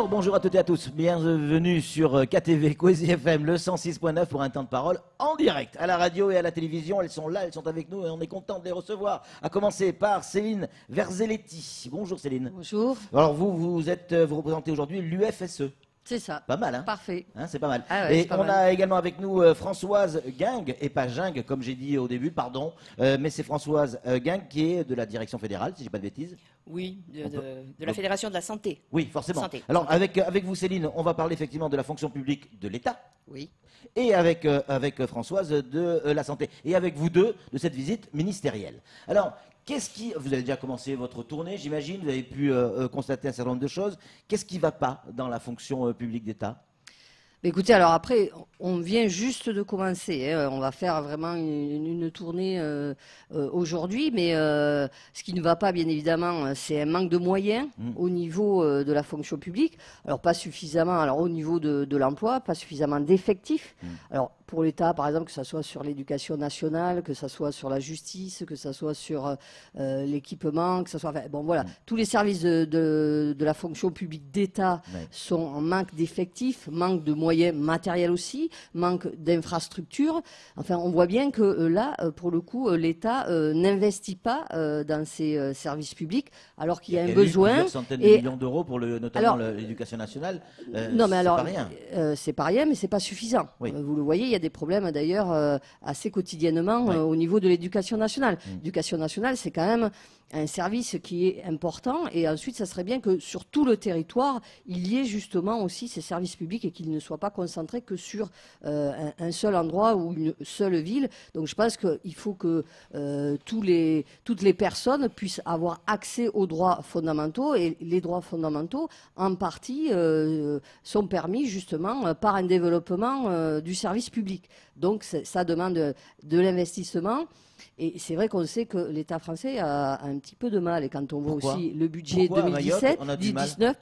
Bonjour à toutes et à tous, bienvenue sur KTV, Coésie FM, le 106.9 pour un temps de parole en direct. À la radio et à la télévision, elles sont là, elles sont avec nous et on est content de les recevoir. À commencer par Céline Verzelletti. Bonjour Céline. Bonjour. Alors vous représentez aujourd'hui l'UFSE. C'est ça. Pas mal, hein? Parfait. Hein, c'est pas mal. Ah ouais, et on a également avec nous Françoise Guingue, et pas Gingue, comme j'ai dit au début, pardon, mais c'est Françoise Guingue qui est de la direction fédérale, si je dis pas de bêtises. Oui, de la Fédération de la Santé. Oui, forcément. Santé. Alors, avec vous, Céline, on va parler effectivement de la fonction publique de l'État. Oui. Et avec Françoise de la santé. Et avec vous deux, de cette visite ministérielle. Alors, vous avez déjà commencé votre tournée, j'imagine, vous avez pu constater un certain nombre de choses. Qu'est-ce qui ne va pas dans la fonction publique d'État ? Écoutez, alors après, on vient juste de commencer. Hein. On va faire vraiment une tournée aujourd'hui, mais ce qui ne va pas, bien évidemment, c'est un manque de moyens au niveau de la fonction publique. Alors pas suffisamment, alors au niveau de l'emploi, pas suffisamment d'effectifs. Alors pour l'État, par exemple, que ce soit sur l'éducation nationale, que ce soit sur la justice, que ce soit sur l'équipement, que ce soit, enfin, bon voilà, tous les services de la fonction publique d'État sont en manque d'effectifs, manque de moyens matériels aussi, manque d'infrastructures. Enfin, on voit bien que là, pour le coup, l'État n'investit pas dans ces services publics, alors qu'il y a un besoin. Plusieurs centaines de millions d'euros pour notamment l'éducation nationale. Non, mais alors, c'est pas rien. c'est pas rien, mais c'est pas suffisant. Oui. Vous le voyez, il y a des problèmes d'ailleurs assez quotidiennement au niveau de l'éducation nationale. L'éducation nationale, c'est quand même un service qui est important, et ensuite, ça serait bien que sur tout le territoire, il y ait justement aussi ces services publics et qu'ils ne soient pas concentrés que sur un seul endroit ou une seule ville. Donc je pense qu'il faut que toutes les personnes puissent avoir accès aux droits fondamentaux, et les droits fondamentaux, en partie, sont permis justement par un développement du service public. Donc ça demande de l'investissement. Et c'est vrai qu'on sait que l'État français a un petit peu de mal. Et quand on voit aussi le budget 2019,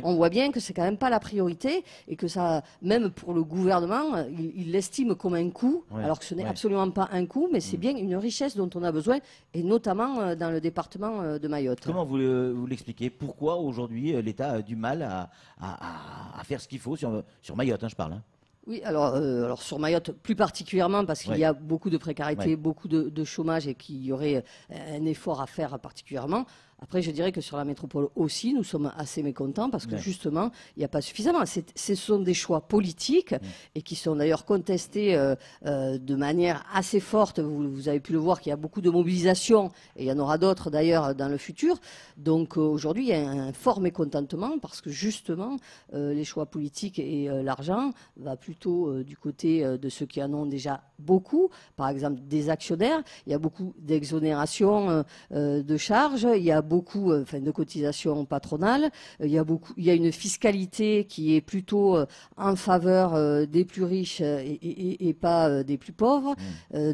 on voit bien que c'est quand même pas la priorité, et que ça, même pour le gouvernement, il l'estime comme un coût, alors que ce n'est absolument pas un coût, mais c'est bien une richesse dont on a besoin, et notamment dans le département de Mayotte. Comment vous l'expliquez? Pourquoi aujourd'hui l'État a du mal à faire ce qu'il faut sur Mayotte, hein, je parle, hein. Oui, alors sur Mayotte plus particulièrement, parce qu'il y a beaucoup de précarité, beaucoup de chômage, et qu'il y aurait un effort à faire particulièrement. Après, je dirais que sur la métropole aussi, nous sommes assez mécontents, parce que justement, il n'y a pas suffisamment. Ce sont des choix politiques, et qui sont d'ailleurs contestés de manière assez forte. Vous avez pu le voir, qu'il y a beaucoup de mobilisation, et il y en aura d'autres d'ailleurs dans le futur. Donc aujourd'hui, il y a un fort mécontentement, parce que justement, les choix politiques et l'argent va plutôt du côté de ceux qui en ont déjà beaucoup, par exemple des actionnaires. Il y a beaucoup d'exonérations de charges, il y a beaucoup de cotisations patronales, il y a une fiscalité qui est plutôt en faveur des plus riches et pas des plus pauvres.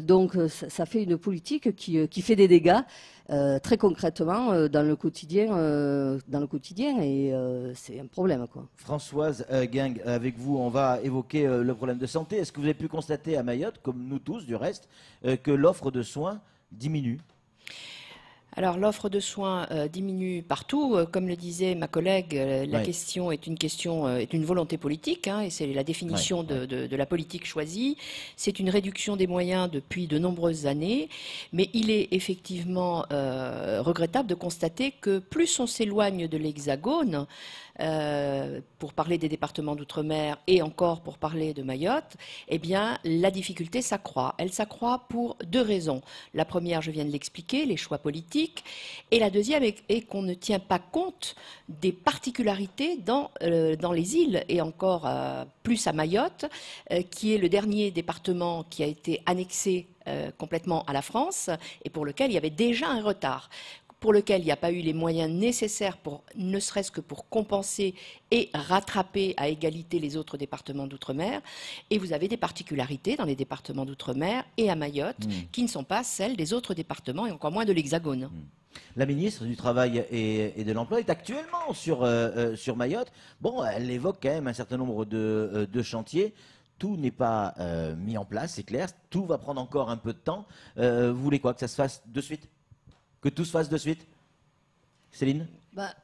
Donc ça fait une politique qui fait des dégâts très concrètement dans le quotidien, et c'est un problème, quoi. Françoise Guingue, avec vous, on va évoquer le problème de santé. Est-ce que vous avez pu constater à Mayotte, comme nous tous du reste, que l'offre de soins diminue ? Alors l'offre de soins diminue partout. Comme le disait ma collègue, la question est une volonté politique, hein, et c'est la définition de la politique choisie. C'est une réduction des moyens depuis de nombreuses années, mais il est effectivement regrettable de constater que plus on s'éloigne de l'Hexagone, pour parler des départements d'outre-mer et encore pour parler de Mayotte, eh bien, la difficulté s'accroît. Elle s'accroît pour deux raisons. La première, je viens de l'expliquer, les choix politiques. Et la deuxième est qu'on ne tient pas compte des particularités dans les îles, et encore plus à Mayotte, qui est le dernier département qui a été annexé complètement à la France, et pour lequel il y avait déjà un retard, pour lequel il n'y a pas eu les moyens nécessaires, ne serait-ce que pour compenser et rattraper à égalité les autres départements d'outre-mer. Et vous avez des particularités dans les départements d'outre-mer et à Mayotte qui ne sont pas celles des autres départements, et encore moins de l'Hexagone. La ministre du Travail et de l'Emploi est actuellement sur Mayotte. Bon, elle évoque quand même un certain nombre de chantiers. Tout n'est pas mis en place, c'est clair. Tout va prendre encore un peu de temps. Vous voulez quoi? Que ça se fasse de suite? Que tout se fasse de suite? Céline?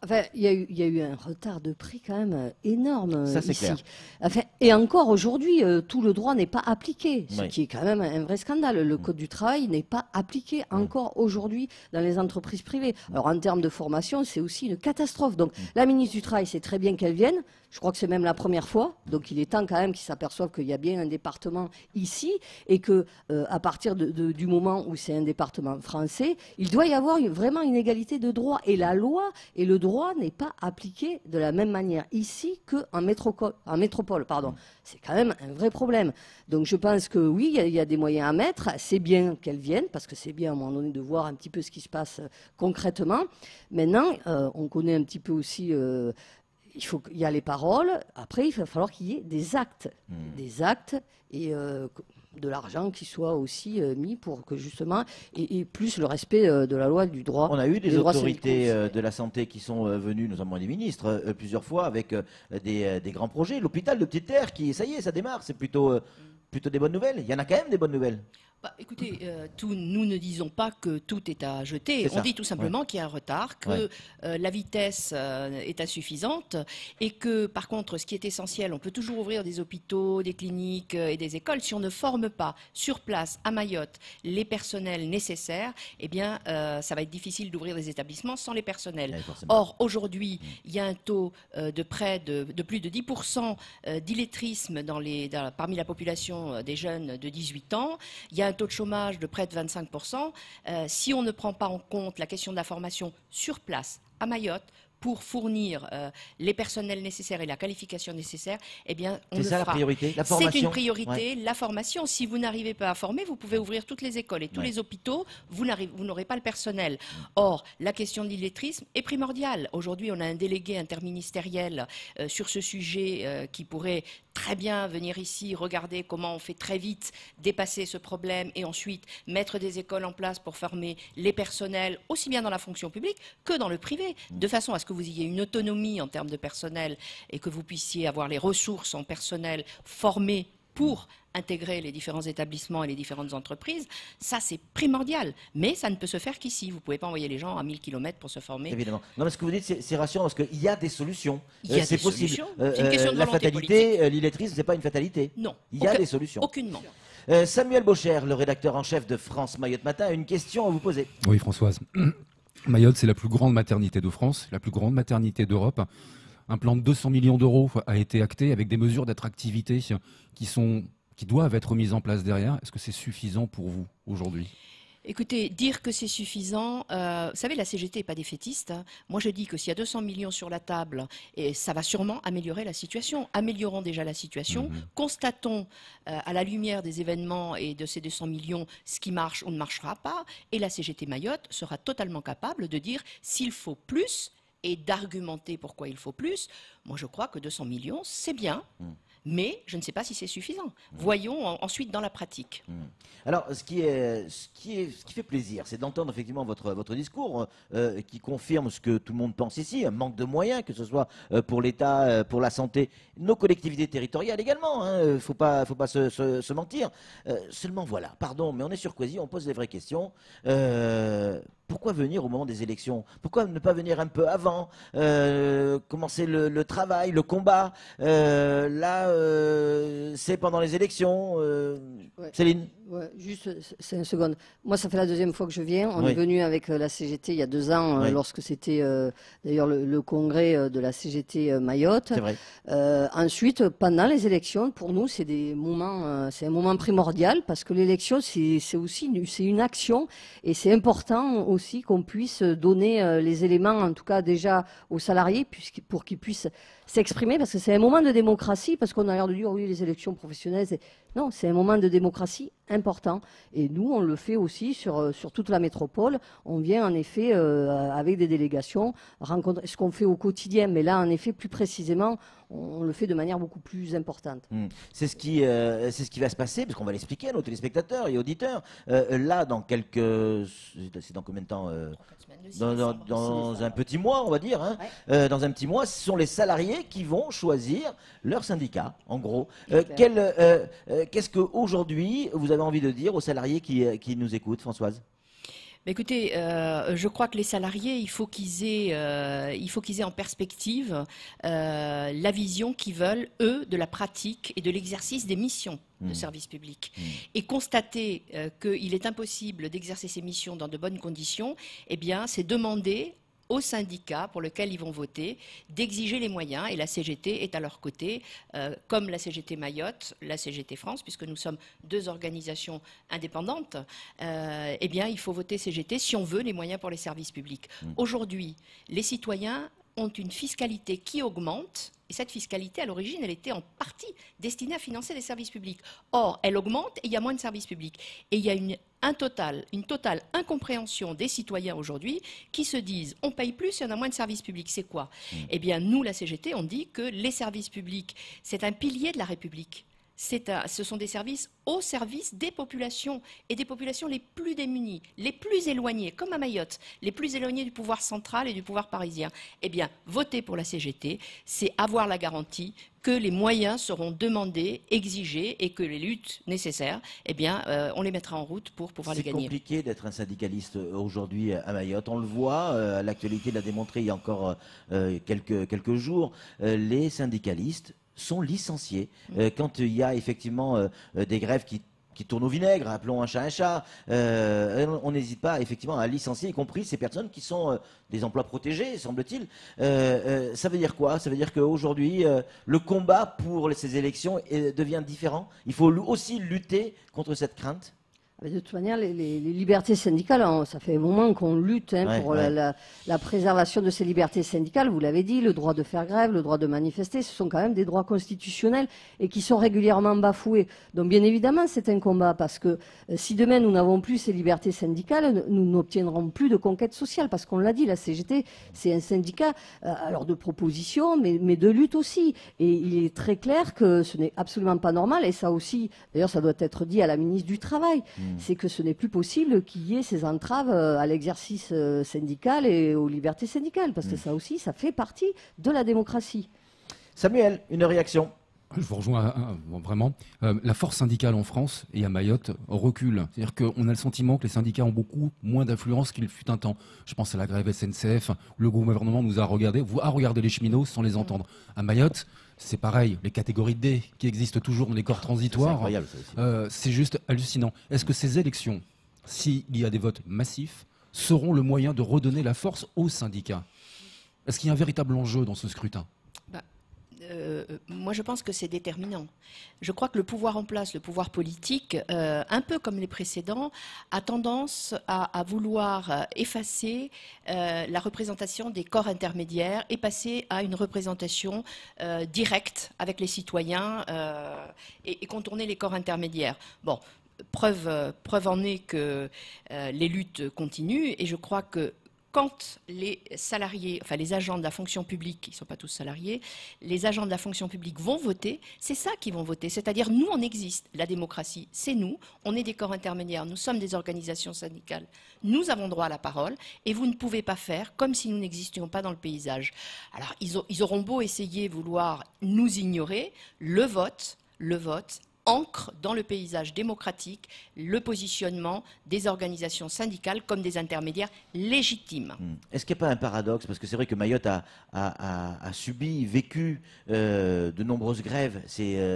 Enfin, il y a eu un retard de prix quand même énorme ça, c'est ici. clair. Enfin, et encore aujourd'hui, tout le droit n'est pas appliqué, ce Oui. qui est quand même un vrai scandale. Le Code du travail n'est pas appliqué encore aujourd'hui dans les entreprises privées. Alors en termes de formation, c'est aussi une catastrophe. Donc la ministre du Travail, c'est très bien qu'elle vienne. Je crois que c'est même la première fois. Donc il est temps quand même qu'ils s'aperçoivent qu'il y a bien un département ici et que à partir du moment où c'est un département français, il doit y avoir vraiment une égalité de droit. Et la loi et le droit n'est pas appliqué de la même manière ici qu'en métropole. Pardon. C'est quand même un vrai problème. Donc je pense que oui, il y a des moyens à mettre. C'est bien qu'elle vienne parce que c'est bien à un moment donné de voir un petit peu ce qui se passe concrètement. Maintenant, on connaît un petit peu aussi... il y a les paroles, après il va falloir qu'il y ait des actes. Des actes et de l'argent qui soit aussi mis pour que justement, et plus le respect de la loi, du droit. On a eu des droits autorités syndicaux. de la santé qui sont venues, notamment les ministres, plusieurs fois avec des grands projets. L'hôpital de Petite-Terre, qui, ça y est, ça démarre, c'est plutôt des bonnes nouvelles. Il y en a quand même des bonnes nouvelles. Écoutez, nous ne disons pas que tout est à jeter. On dit tout simplement qu'il y a un retard, que la vitesse est insuffisante et que, par contre, ce qui est essentiel, on peut toujours ouvrir des hôpitaux, des cliniques et des écoles. Si on ne forme pas sur place, à Mayotte, les personnels nécessaires, eh bien, ça va être difficile d'ouvrir des établissements sans les personnels. Or, aujourd'hui, il y a un taux de près de plus de 10% d'illettrisme parmi la population des jeunes de 18 ans. Il y a un taux de chômage de près de 25%. Si on ne prend pas en compte la question de la formation sur place, à Mayotte, pour fournir les personnels nécessaires et la qualification nécessaire, eh bien, on le fera. C'est ça la priorité, la formation. C'est une priorité, la formation. Si vous n'arrivez pas à former, vous pouvez ouvrir toutes les écoles et tous les hôpitaux, vous n'aurez pas le personnel. Or, la question de l'illettrisme est primordiale. Aujourd'hui, on a un délégué interministériel sur ce sujet qui pourrait très bien venir ici, regarder comment on fait très vite dépasser ce problème et ensuite mettre des écoles en place pour former les personnels, aussi bien dans la fonction publique que dans le privé, de façon à ce que vous ayez une autonomie en termes de personnel et que vous puissiez avoir les ressources en personnel formés pour intégrer les différents établissements et les différentes entreprises. Ça, c'est primordial. Mais ça ne peut se faire qu'ici. Vous ne pouvez pas envoyer les gens à 1000 km pour se former. Évidemment. Non, mais ce que vous dites, c'est rassurant parce qu'il y a des solutions. C'est possible. C'est une question de la volonté fatalité, politique. l'illettrisme, ce n'est pas une fatalité. Non. Il y a des solutions. Aucunement. Samuel Baucher, le rédacteur en chef de France Mayotte Matin, a une question à vous poser. Oui, Françoise. Mayotte, c'est la plus grande maternité de France, la plus grande maternité d'Europe. Un plan de 200 millions d'euros a été acté avec des mesures d'attractivité qui doivent être mises en place derrière. Est-ce que c'est suffisant pour vous aujourd'hui ? Écoutez, dire que c'est suffisant, vous savez, la CGT n'est pas défaitiste. Hein. Moi, je dis que s'il y a 200 millions sur la table, et ça va sûrement améliorer la situation. Améliorons déjà la situation. Constatons, à la lumière des événements et de ces 200 millions, ce qui marche ou ne marchera pas. Et la CGT Mayotte sera totalement capable de dire s'il faut plus et d'argumenter pourquoi il faut plus. Moi, je crois que 200 millions, c'est bien. Mais je ne sais pas si c'est suffisant. Voyons ensuite dans la pratique. Alors, ce qui fait plaisir, c'est d'entendre effectivement votre discours qui confirme ce que tout le monde pense ici, un manque de moyens, que ce soit pour l'État, pour la santé, nos collectivités territoriales également. Il ne faut pas se mentir. Seulement voilà, pardon, mais on est sur Quasi, on pose des vraies questions. Pourquoi venir au moment des élections? Pourquoi ne pas venir un peu avant, commencer le travail, le combat? Là, c'est pendant les élections. Céline? Ouais, juste 5 secondes. Moi, ça fait la deuxième fois que je viens. On est venu avec la CGT il y a 2 ans, lorsque c'était d'ailleurs le congrès de la CGT Mayotte. C'est vrai. Ensuite, pendant les élections, pour nous, c'est un moment primordial parce que l'élection, c'est aussi une action et c'est important aussi qu'on puisse donner les éléments, en tout cas déjà aux salariés, pour qu'ils puissent s'exprimer, parce que c'est un moment de démocratie, parce qu'on a l'air de dire oui, les élections professionnelles, non, c'est un moment de démocratie important. Et nous, on le fait aussi sur toute la métropole. On vient en effet avec des délégations rencontrer ce qu'on fait au quotidien, mais là, en effet, plus précisément, on le fait de manière beaucoup plus importante. C'est ce qui va se passer, parce qu'on va l'expliquer à nos téléspectateurs et auditeurs. Là, c'est dans combien de temps dans un petit mois, on va dire. Dans un petit mois, ce sont les salariés qui vont choisir leur syndicat, en gros. Qu'est-ce qu'aujourd'hui, vous avez envie de dire aux salariés qui nous écoutent, Françoise ? Écoutez, je crois que les salariés, il faut qu'ils aient en perspective la vision qu'ils veulent, eux, de la pratique et de l'exercice des missions de service public. Et constater qu'il est impossible d'exercer ces missions dans de bonnes conditions, eh bien, c'est demander aux syndicats pour lesquels ils vont voter d'exiger les moyens, et la CGT est à leur côté, comme la CGT Mayotte, la CGT France, puisque nous sommes deux organisations indépendantes. Eh bien, il faut voter CGT si on veut les moyens pour les services publics. Aujourd'hui, les citoyens ont une fiscalité qui augmente, et cette fiscalité, à l'origine, elle était en partie destinée à financer les services publics. Or, elle augmente et il y a moins de services publics. Et il y a une totale incompréhension des citoyens aujourd'hui qui se disent on paye plus et on a moins de services publics. C'est quoi? Eh bien, nous, la CGT, on dit que les services publics, c'est un pilier de la République. Ce sont des services au service des populations, et des populations les plus démunies, les plus éloignées, comme à Mayotte, les plus éloignées du pouvoir central et du pouvoir parisien. Eh bien, voter pour la CGT, c'est avoir la garantie que les moyens seront demandés, exigés, et que les luttes nécessaires, eh bien, on les mettra en route pour pouvoir les gagner. C'est compliqué d'être un syndicaliste aujourd'hui à Mayotte. On le voit, l'actualité l'a démontré il y a encore quelques jours. Les syndicalistes sont licenciés quand il y a effectivement des grèves qui tournent au vinaigre, appelons un chat un chat. On n'hésite pas effectivement à licencier, y compris ces personnes qui sont des emplois protégés, semble-t-il. Ça veut dire quoi? Ça veut dire qu'aujourd'hui, le combat pour ces élections devient différent. Il faut aussi lutter contre cette crainte. De toute manière, les libertés syndicales, ça fait un moment qu'on lutte pour la préservation de ces libertés syndicales. Vous l'avez dit, le droit de faire grève, le droit de manifester, ce sont quand même des droits constitutionnels et qui sont régulièrement bafoués. Donc bien évidemment, c'est un combat parce que si demain nous n'avons plus ces libertés syndicales, nous n'obtiendrons plus de conquête sociale. Parce qu'on l'a dit, la CGT, c'est un syndicat alors de proposition, mais de lutte aussi. Et il est très clair que ce n'est absolument pas normal. Et ça aussi, d'ailleurs, ça doit être dit à la ministre du Travail. C'est que ce n'est plus possible qu'il y ait ces entraves à l'exercice syndical et aux libertés syndicales, parce que ça aussi, ça fait partie de la démocratie. Samuel, une réaction? Je vous rejoins vraiment. La force syndicale en France et à Mayotte recule. C'est-à-dire qu'on a le sentiment que les syndicats ont beaucoup moins d'influence qu'il fut un temps. Je pense à la grève SNCF. Le gouvernement nous a regardé les cheminots sans les entendre. À Mayotte, c'est pareil. Les catégories D qui existent toujours dans les corps transitoires. C'est incroyable, ça aussi. C'est juste hallucinant. Est-ce que ces élections, s'il y a des votes massifs, seront le moyen de redonner la force aux syndicats? Est-ce qu'il y a un véritable enjeu dans ce scrutin? Moi, je pense que c'est déterminant. Je crois que le pouvoir en place, le pouvoir politique, un peu comme les précédents, a tendance à vouloir effacer la représentation des corps intermédiaires et passer à une représentation directe avec les citoyens et contourner les corps intermédiaires. Bon, preuve en est que les luttes continuent, et je crois que quand les salariés, enfin les agents de la fonction publique, ils ne sont pas tous salariés, les agents de la fonction publique vont voter, c'est ça qu'ils vont voter. C'est-à-dire, nous, on existe. La démocratie, c'est nous. On est des corps intermédiaires. Nous sommes des organisations syndicales. Nous avons droit à la parole. Et vous ne pouvez pas faire comme si nous n'existions pas dans le paysage. Alors, ils auront beau essayer, vouloir nous ignorer, le vote ancre dans le paysage démocratique le positionnement des organisations syndicales comme des intermédiaires légitimes. Est-ce qu'il n'y a pas un paradoxe? Parce que c'est vrai que Mayotte a vécu de nombreuses grèves,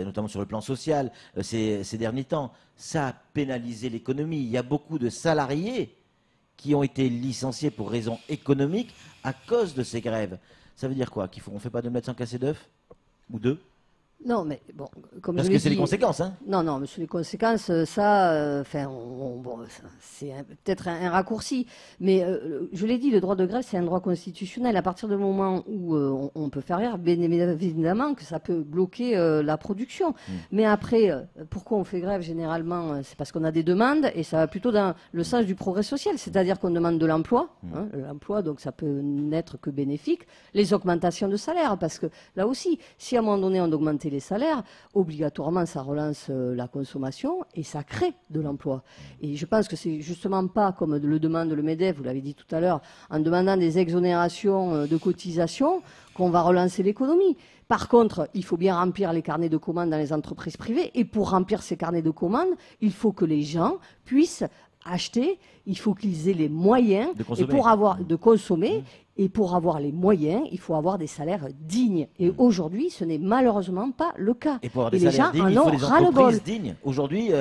notamment sur le plan social, ces derniers temps. Ça a pénalisé l'économie. Il y a beaucoup de salariés qui ont été licenciés pour raisons économiques à cause de ces grèves. Ça veut dire quoi? On ne fait pas d'omelette sans casser d'œufs? Ou deux? Non, mais bon, comme parce que c'est les conséquences, hein. Non, mais sur les conséquences, ça, c'est peut-être un raccourci. Mais je l'ai dit, le droit de grève, c'est un droit constitutionnel. À partir du moment où on peut faire grève, bien évidemment que ça peut bloquer la production. Mais après, pourquoi on fait grève généralement? C'est parce qu'on a des demandes, et ça va plutôt dans le sens du progrès social. C'est-à-dire qu'on demande de l'emploi. L'emploi, donc ça peut n'être que bénéfique. Les augmentations de salaire, parce que là aussi, si à un moment donné on augmente les salaires, obligatoirement ça relance la consommation et ça crée de l'emploi. Et je pense que c'est justement pas comme le demande le MEDEF, vous l'avez dit tout à l'heure, en demandant des exonérations de cotisations qu'on va relancer l'économie. Par contre, il faut bien remplir les carnets de commandes dans les entreprises privées, et pour remplir ces carnets de commandes, il faut que les gens puissent acheter, il faut qu'ils aient les moyens de consommer. Et pour avoir de consommer. Et pour avoir les moyens, il faut avoir des salaires dignes. Et aujourd'hui, ce n'est malheureusement pas le cas. Et pour avoir des les salaires gens dignes, en il faut ont des ras-le-bol. entreprises dignes. Aujourd'hui,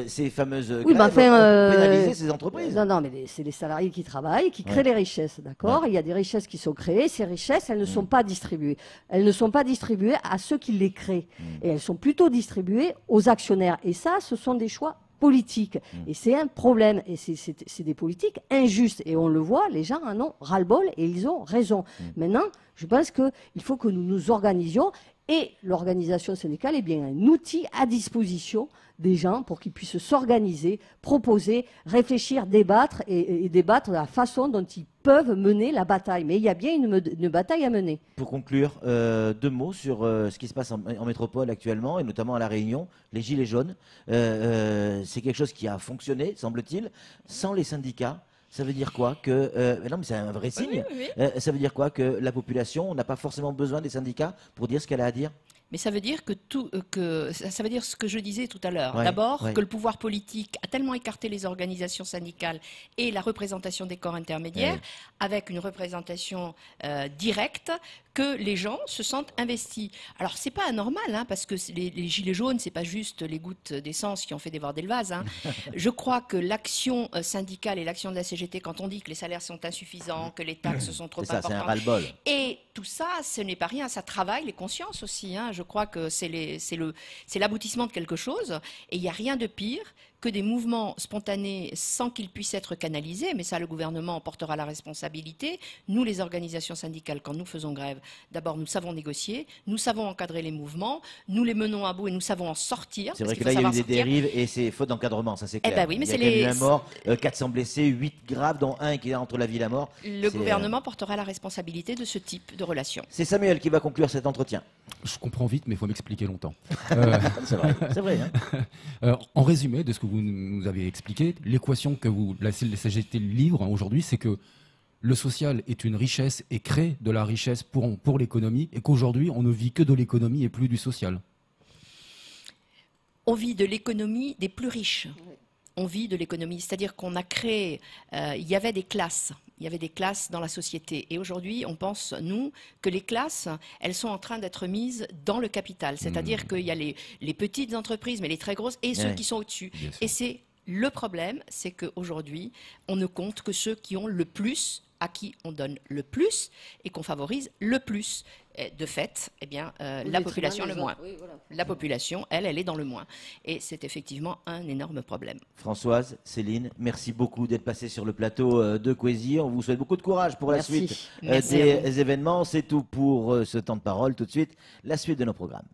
ces fameuses Oui, grèves vont pénaliser ces entreprises. Non, mais c'est les salariés qui travaillent, qui créent les richesses, d'accord. Il y a des richesses qui sont créées. Ces richesses, elles ne sont pas distribuées. Elles ne sont pas distribuées à ceux qui les créent. Et elles sont plutôt distribuées aux actionnaires. Et ça, ce sont des choix politique. Et c'est un problème. Et c'est des politiques injustes. Et on le voit, les gens en ont ras-le-bol et ils ont raison. Maintenant, je pense qu'il faut que nous nous organisions. Et l'organisation syndicale est bien un outil à disposition des gens pour qu'ils puissent s'organiser, proposer, réfléchir, débattre et débattre de la façon dont ils peuvent mener la bataille. Mais il y a bien une bataille à mener. Pour conclure, 2 mots sur ce qui se passe en métropole actuellement, et notamment à La Réunion, les Gilets jaunes. C'est quelque chose qui a fonctionné, semble-t-il, sans les syndicats. Ça veut dire quoi que non, mais c'est un vrai signe. Ça veut dire quoi que la population n'a pas forcément besoin des syndicats pour dire ce qu'elle a à dire. Mais ça veut dire ça veut dire ce que je disais tout à l'heure. Ouais, D'abord, que le pouvoir politique a tellement écarté les organisations syndicales et la représentation des corps intermédiaires, avec une représentation directe, que les gens se sentent investis. Alors, c'est pas anormal, hein, parce que les gilets jaunes, c'est pas juste les gouttes d'essence qui ont fait déborder le vase. Hein. Je crois que l'action syndicale et l'action de la CGT, quand on dit que les salaires sont insuffisants, que les taxes sont trop importantes, c'est un ras-le-bol. Et tout ça, ce n'est pas rien, ça travaille les consciences aussi. Hein. Je crois que c'est l'aboutissement de quelque chose. Et il n'y a rien de pire que des mouvements spontanés sans qu'ils puissent être canalisés, mais ça, le gouvernement en portera la responsabilité. Nous, les organisations syndicales, quand nous faisons grève, d'abord, nous savons négocier, nous savons encadrer les mouvements, nous les menons à bout et nous savons en sortir. C'est vrai que là, il y a eu des dérives et c'est faute d'encadrement, ça c'est clair. Eh ben oui, mais il y a eu un mort, 400 blessés, 8 graves, dont un qui est entre la vie et la mort. Le gouvernement portera la responsabilité de ce type de relation. C'est Samuel qui va conclure cet entretien. Je comprends vite, mais il faut m'expliquer longtemps. C'est vrai. Hein. En résumé de ce que vous nous avez expliqué, l'équation que la CGT livre aujourd'hui, c'est que le social est une richesse et crée de la richesse pour l'économie, et qu'aujourd'hui, on ne vit que de l'économie et plus du social. On vit de l'économie des plus riches. On vit de l'économie, c'est-à-dire qu'on a créé, il y avait des classes. Il y avait des classes dans la société. Et aujourd'hui, on pense, nous, que les classes, elles sont en train d'être mises dans le capital. C'est-à-dire qu'il y a les petites entreprises, mais les très grosses, et ceux qui sont au-dessus. Et c'est le problème, c'est qu'aujourd'hui, on ne compte que ceux qui ont le plus, à qui on donne le plus, et qu'on favorise le plus. Et de fait, eh bien, la population le moins. Oui, voilà. La population, elle est dans le moins. Et c'est effectivement un énorme problème. Françoise, Céline, merci beaucoup d'être passée sur le plateau de Coésie. On vous souhaite beaucoup de courage pour la suite des événements. C'est tout pour ce temps de parole. Tout de suite, la suite de nos programmes.